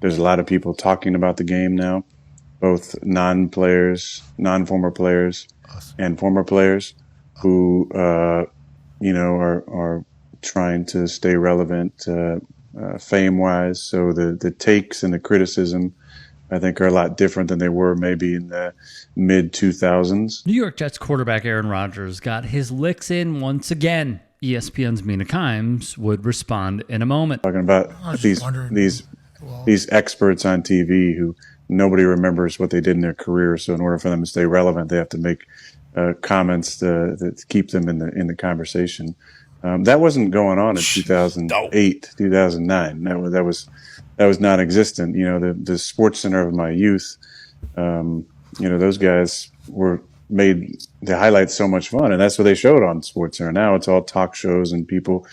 There's a lot of people talking about the game now, both non-players, non-former players, and former players who, are trying to stay relevant fame-wise. So the takes and the criticism, I think, are a lot different than they were maybe in the mid-2000s. New York Jets quarterback Aaron Rodgers got his licks in once again. ESPN's Mina Kimes would respond in a moment. Talking about these experts on TV who nobody remembers what they did in their career. So in order for them to stay relevant, they have to make comments that keep them in the conversation. That wasn't going on in 2008, 2009. That was non-existent. The Sports Center of my youth, those guys made the highlights so much fun, and that's what they showed on Sports Center. Now it's all talk shows and people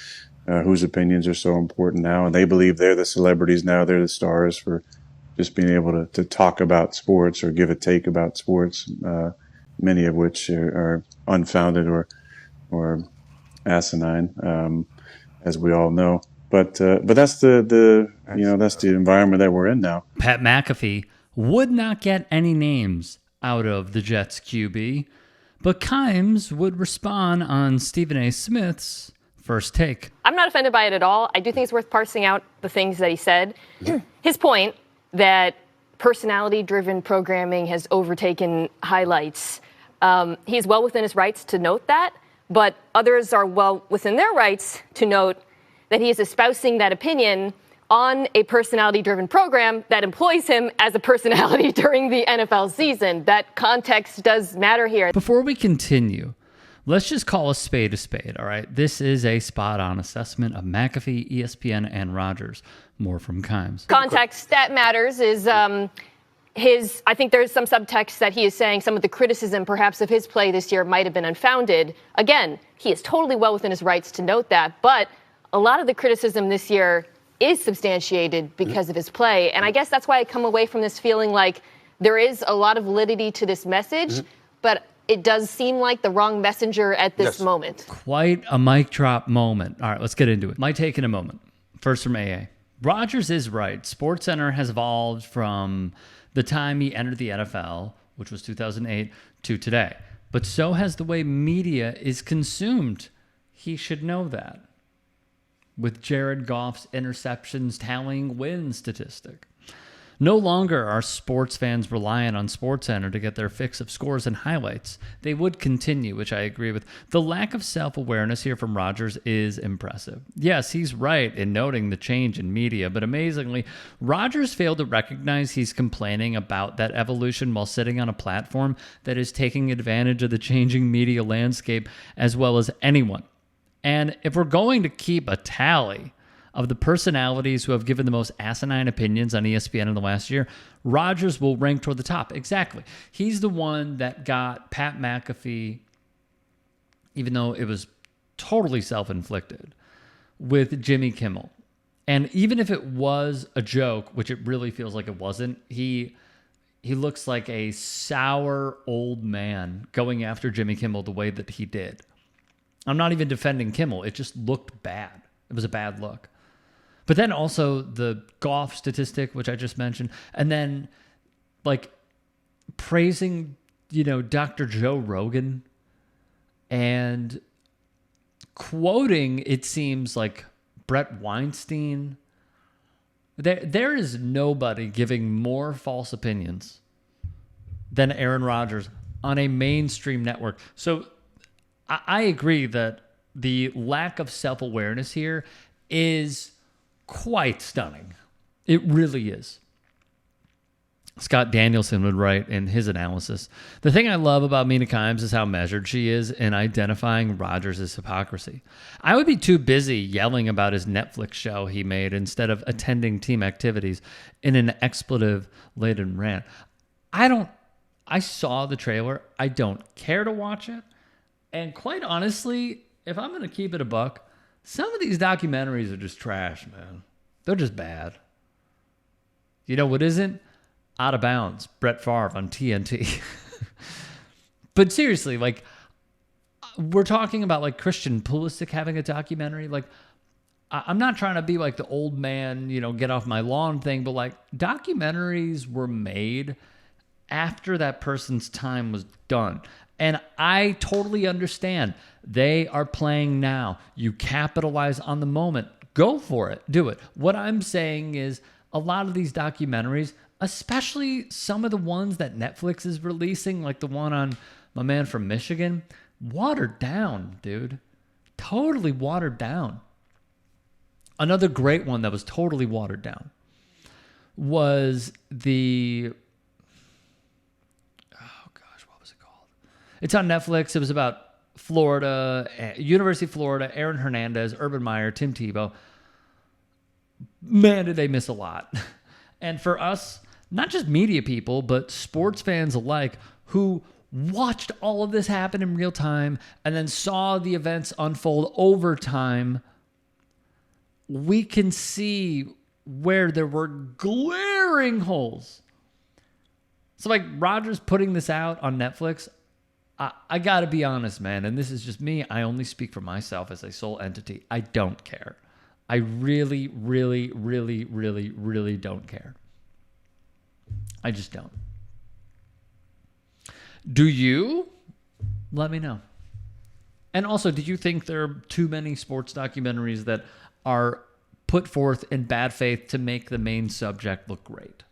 whose opinions are so important now, and they believe they're the celebrities now. They're the stars for just being able to talk about sports or give a take about sports, many of which are unfounded or asinine, as we all know. But that's the environment that we're in now. Pat McAfee would not get any names out of the Jets QB, but Kimes would respond on Stephen A. Smith's First Take. I'm not offended by it at all. I do think it's worth parsing out the things that he said. His point that personality-driven programming has overtaken highlights. He's well within his rights to note that, but others are well within their rights to note that he is espousing that opinion on a personality-driven program that employs him as a personality during the NFL season. That context does matter here. Before we continue, let's just call a spade, all right? This is a spot-on assessment of McAfee, ESPN, and Rodgers. More from Kimes. Context that matters is I think there's some subtext that he is saying some of the criticism perhaps of his play this year might have been unfounded. Again, he is totally well within his rights to note that, but a lot of the criticism this year is substantiated because of his play. And I guess that's why I come away from this feeling like there is a lot of validity to this message, but it does seem like the wrong messenger at this moment. Quite a mic drop moment. All right, let's get into it. My take in a moment. First from AA. Rodgers is right. SportsCenter has evolved from the time he entered the NFL, which was 2008, to today. But so has the way media is consumed. He should know that. With Jared Goff's interceptions tallying win statistic. No longer are sports fans reliant on SportsCenter to get their fix of scores and highlights. They would continue, which I agree with. The lack of self-awareness here from Rodgers is impressive. Yes, he's right in noting the change in media, but amazingly, Rodgers failed to recognize he's complaining about that evolution while sitting on a platform that is taking advantage of the changing media landscape as well as anyone. And if we're going to keep a tally of the personalities who have given the most asinine opinions on ESPN in the last year, Rodgers will rank toward the top. Exactly. He's the one that got Pat McAfee, even though it was totally self-inflicted, with Jimmy Kimmel. And even if it was a joke, which it really feels like it wasn't, he looks like a sour old man going after Jimmy Kimmel the way that he did. I'm not even defending Kimmel. It just looked bad. It was a bad look. But then also the Goff statistic, which I just mentioned, and then like praising, Dr. Joe Rogan and quoting, it seems like Brett Weinstein. There is nobody giving more false opinions than Aaron Rodgers on a mainstream network. So I agree that the lack of self-awareness here is quite stunning. It really is. Scott Danielson would write in his analysis, the thing I love about Mina Kimes is how measured she is in identifying Rodgers' hypocrisy. I would be too busy yelling about his Netflix show he made instead of attending team activities in an expletive-laden rant. I saw the trailer. I don't care to watch it. And quite honestly, if I'm going to keep it a buck, some of these documentaries are just trash, man. They're just bad. You know what isn't? Out of Bounds, Brett Favre on TNT. But seriously, we're talking about Christian Pulisic having a documentary. I'm not trying to be like the old man, get off my lawn thing, but like documentaries were made after that person's time was done. And I totally understand. They are playing now. You capitalize on the moment. Go for it. Do it. What I'm saying is a lot of these documentaries, especially some of the ones that Netflix is releasing, like the one on my man from Michigan, watered down, dude. Totally watered down. Another great one that was totally watered down was the... Oh, gosh, what was it called? It's on Netflix. It was about Florida, University of Florida, Aaron Hernandez, Urban Meyer, Tim Tebow. Man, did they miss a lot. And for us, not just media people, but sports fans alike who watched all of this happen in real time and then saw the events unfold over time, we can see where there were glaring holes. So like Rodgers putting this out on Netflix, I got to be honest, man, and this is just me. I only speak for myself as a sole entity. I don't care. I really, really, really, really, really don't care. I just don't. Do you? Let me know. And also, do you think there are too many sports documentaries that are put forth in bad faith to make the main subject look great?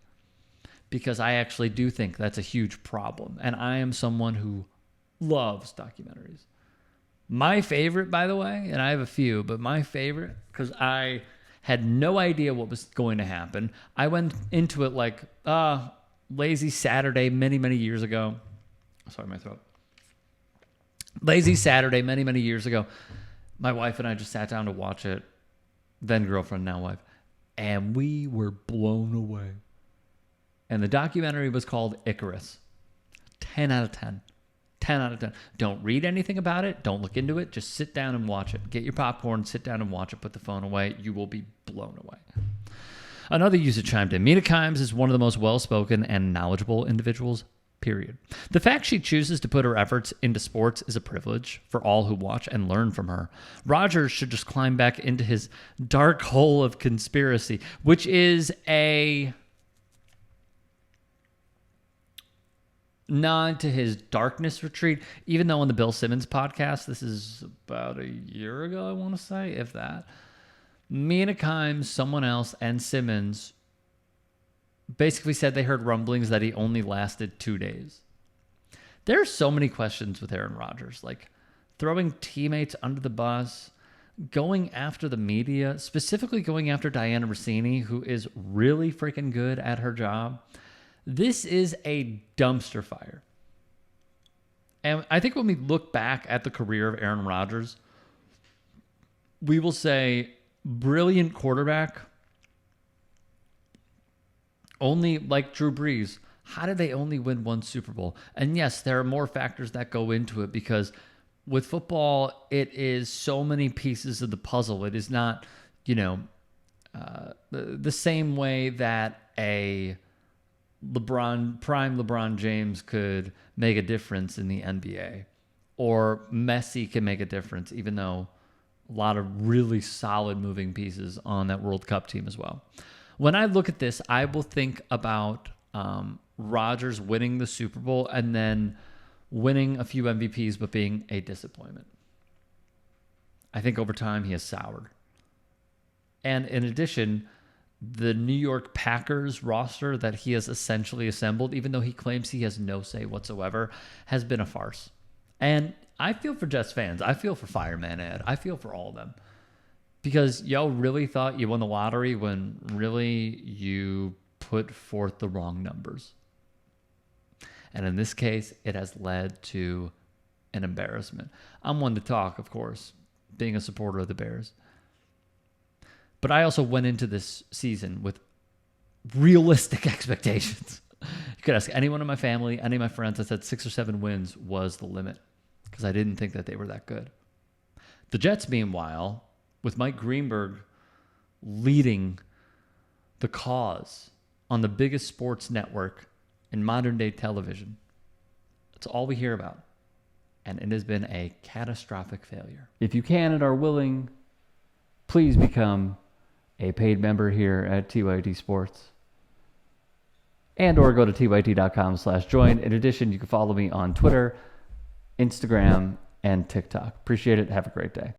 Because I actually do think that's a huge problem. And I am someone who loves documentaries. My favorite, by the way, and I have a few, but my favorite, because I had no idea what was going to happen. I went into it like Lazy Saturday many, many years ago. Sorry, my throat. Lazy Saturday many, many years ago. My wife and I just sat down to watch it. Then girlfriend, now wife. And we were blown away. And the documentary was called Icarus. 10 out of 10. 10 out of 10. Don't read anything about it. Don't look into it. Just sit down and watch it. Get your popcorn, sit down and watch it. Put the phone away. You will be blown away. Another user chimed in. Mina Kimes is one of the most well-spoken and knowledgeable individuals, period. The fact she chooses to put her efforts into sports is a privilege for all who watch and learn from her. Rodgers should just climb back into his dark hole of conspiracy, which is a nod to his darkness retreat, even though on the Bill Simmons podcast, this is about a year ago, I want to say, if that, Mina Kimes, someone else, and Simmons basically said they heard rumblings that he only lasted 2 days. There are so many questions with Aaron Rodgers, like throwing teammates under the bus, going after the media, specifically going after Diana Rossini, who is really freaking good at her job. This is a dumpster fire. And I think when we look back at the career of Aaron Rodgers, we will say brilliant quarterback. Only like Drew Brees, how did they only win one Super Bowl? And yes, there are more factors that go into it because with football, it is so many pieces of the puzzle. It is not, the same way that a prime LeBron James could make a difference in the NBA, or Messi can make a difference, even though a lot of really solid moving pieces on that World Cup team as well. When I look at this, I will think about Rodgers winning the Super Bowl and then winning a few MVPs, but being a disappointment. I think over time he has soured. And in addition, the New York Packers roster that he has essentially assembled, even though he claims he has no say whatsoever, has been a farce. And I feel for Jets fans. I feel for Fireman Ed. I feel for all of them. Because y'all really thought you won the lottery when really you put forth the wrong numbers. And in this case, it has led to an embarrassment. I'm one to talk, of course, being a supporter of the Bears. But I also went into this season with realistic expectations. You could ask anyone in my family, any of my friends. I said 6 or 7 wins was the limit because I didn't think that they were that good. The Jets, meanwhile, with Mike Greenberg leading the cause on the biggest sports network in modern-day television, that's all we hear about. And it has been a catastrophic failure. If you can and are willing, please become a paid member here at TYT Sports. And or go to tyt.com/join. In addition, you can follow me on Twitter, Instagram, and TikTok. Appreciate it. Have a great day.